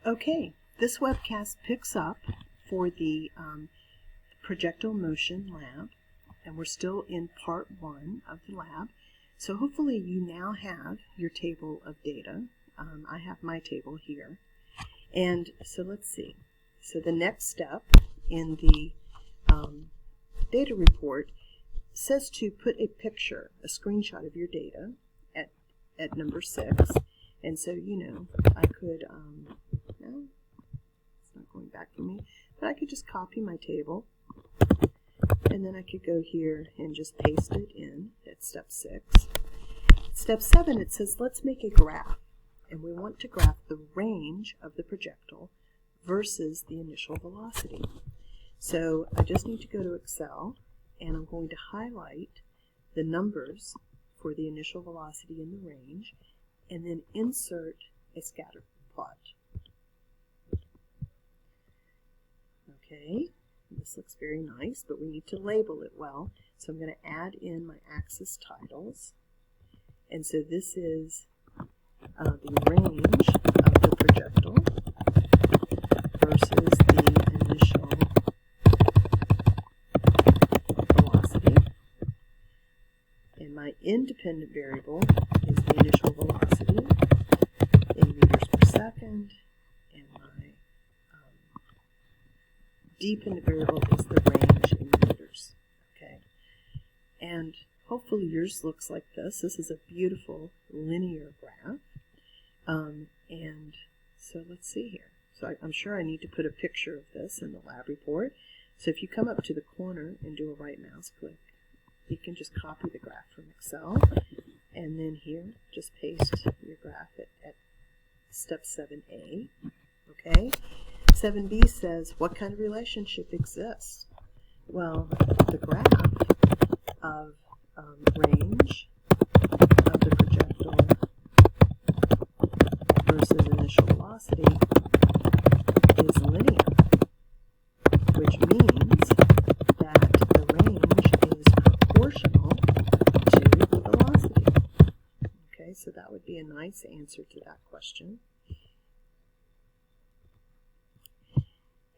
Okay, this webcast picks up for the Projectile Motion lab, and we're still in part 1 of the lab. So hopefully you now have your table of data. I have my table here. And so let's see. So the next step in the data report says to put a picture, a screenshot of your data at number 6. And so, I could, no, it's not going back for me, but I could just copy my table, and then I could go here and just paste it in at step 6. Step 7, it says, let's make a graph, and we want to graph the range of the projectile versus the initial velocity. So I just need to go to Excel, and I'm going to highlight the numbers for the initial velocity and the range, and then insert a scatter plot. Okay, this looks very nice, but we need to label it well. So I'm going to add in my axis titles. And so this is the range of the projectile versus the initial velocity. And my independent variable is the initial velocity in meters per second, and my dependent variable is the range in meters. Okay, and hopefully yours looks like this. This is a beautiful linear graph, and so let's see here. So I'm sure I need to put a picture of this in the lab report. So if you come up to the corner and do a right mouse click, you can just copy the graph from Excel, and then here just paste your graph at step 7A. Okay, 7B says, what kind of relationship exists? Well, the graph of range of the projectile versus initial velocity is linear, which means that the range is proportional to the velocity. Okay, so that would be a nice answer to that question.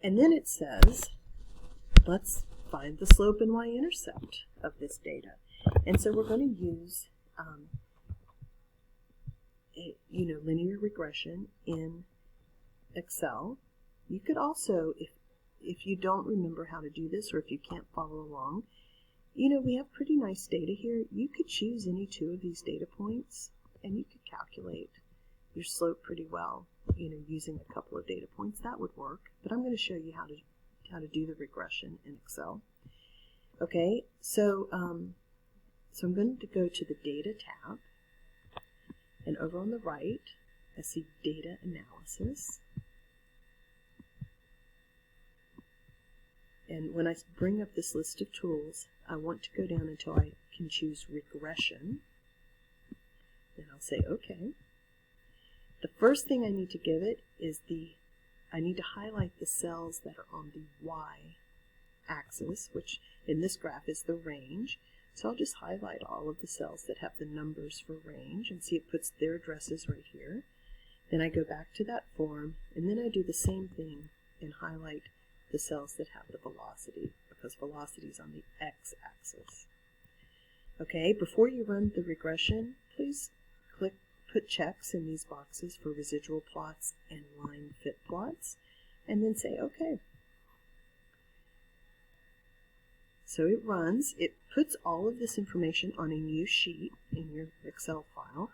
And then it says, let's find the slope and y-intercept of this data. And so we're going to use linear regression in Excel. You could also, if you don't remember how to do this, or if you can't follow along, we have pretty nice data here. You could choose any 2 of these data points, and you could calculate your slope pretty well, using a couple of data points. That would work, but I'm going to show you how to do the regression in Excel. Okay, so so I'm going to go to the Data tab, and over on the right, I see Data Analysis. And when I bring up this list of tools, I want to go down until I can choose Regression. Then I'll say OK. The first thing I need to give it is I need to highlight the cells that are on the y-axis, which in this graph is the range. So I'll just highlight all of the cells that have the numbers for range, and see it puts their addresses right here. Then I go back to that form, and then I do the same thing and highlight the cells that have the velocity, because velocity is on the x-axis. Okay, before you run the regression, please put checks in these boxes for residual plots and line fit plots, and then say OK. So it runs, it puts all of this information on a new sheet in your Excel file.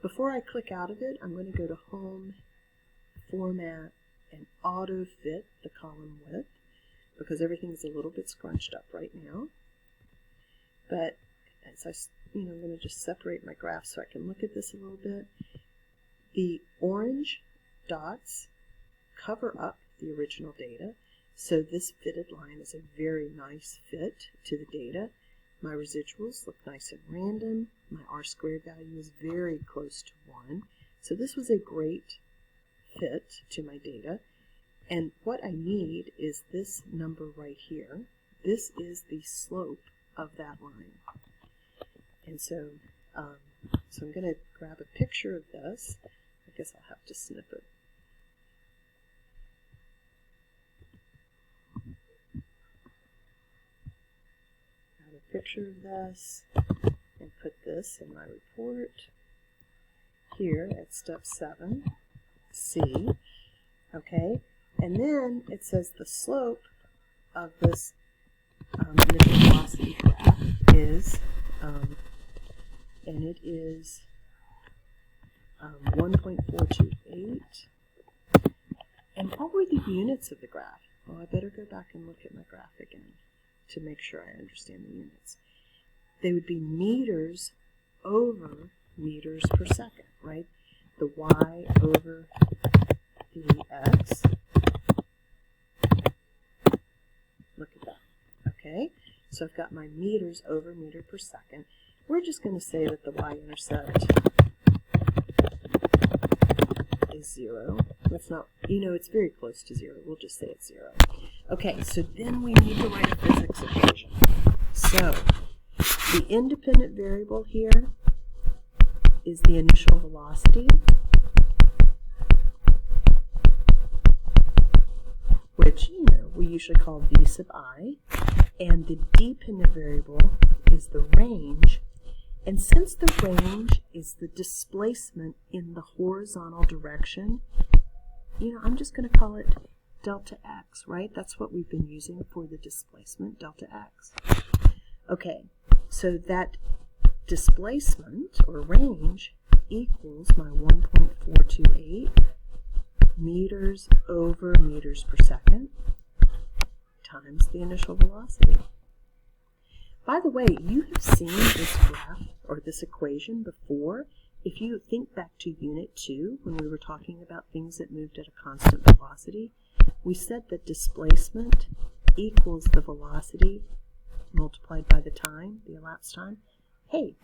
Before I click out of it, I'm going to go to Home, Format, and Auto Fit the column width, because everything's a little bit scrunched up right now. But as I'm going to just separate my graph so I can look at this a little bit. The orange dots cover up the original data, so this fitted line is a very nice fit to the data. My residuals look nice and random. My R-squared value is very close to 1. So this was a great fit to my data. And what I need is this number right here. This is the slope of that line. And so, so I'm going to grab a picture of this. I guess I'll have to snip it. a picture of this and put this in my report here at step 7C. Okay, and then it says the slope of this initial velocity graph is, and it is 1.428. And what were the units of the graph? Well, I better go back and look at my graph again to make sure I understand the units. They would be meters over meters per second, right? The y over the x. Look at that. Okay, so I've got my meters over meter per second. We're just going to say that the y-intercept is 0. That's not, it's very close to 0. We'll just say it's 0. Okay, so then we need to write a physics equation. So the independent variable here is the initial velocity, which, we usually call v sub I, and the dependent variable is the range. And since the range is the displacement in the horizontal direction, I'm just going to call it delta x, right? That's what we've been using for the displacement, delta x. Okay, so that displacement, or range, equals my 1.428 meters over meters per second times the initial velocity. By the way, you have seen this graph or this equation before. If you think back to Unit 2, when we were talking about things that moved at a constant velocity, we said that displacement equals the velocity multiplied by the time, the elapsed time. Hey,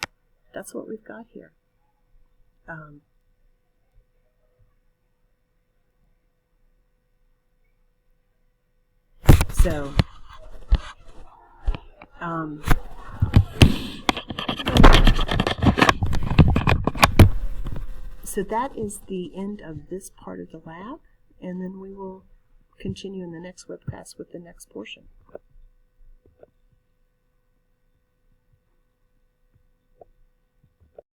that's what we've got here. So that is the end of this part of the lab, and then we will continue in the next webcast with the next portion.